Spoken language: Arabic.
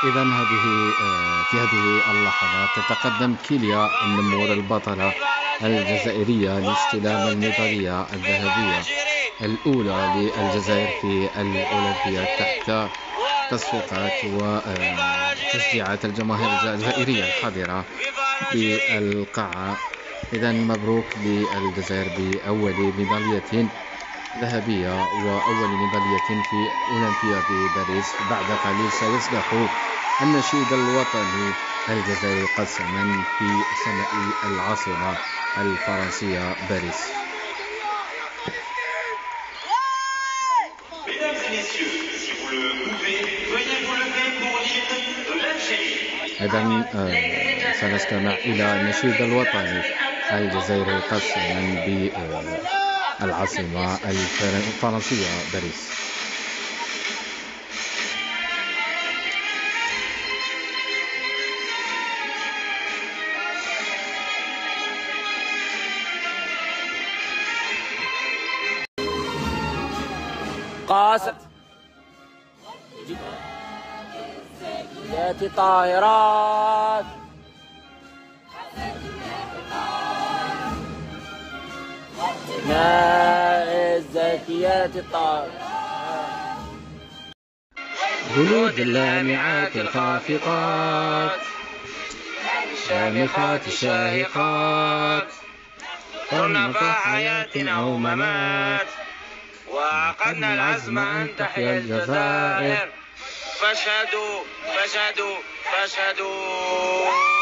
إذا في هذه اللحظات تتقدم كيليا النمور البطلة الجزائرية لاستلام الميدالية الذهبية الأولى للجزائر في الأولمبياد تحت تصفيقات وتشجيعات الجماهير الجزائرية الحاضرة في القاعة. إذا مبروك للجزائر بأول ميدالية ذهبية وأول ميدالية في أولمبياد باريس. بعد قليل سيصدح النشيد الوطني الجزائري قسما في سماء العاصمة الفرنسية باريس. إذا سنستمع إلى النشيد الوطني الجزائري قسما بالعاصمة الفرنسية باريس. قاست ذات طائرات ماء الزكيات الطائرات جلود اللامعات الخافقات شامخات الشاهقات قرن حياة أو ممات وعقدنا العزم أن تحيا الجزائر. فاشهدوا فاشهدوا فاشهدوا.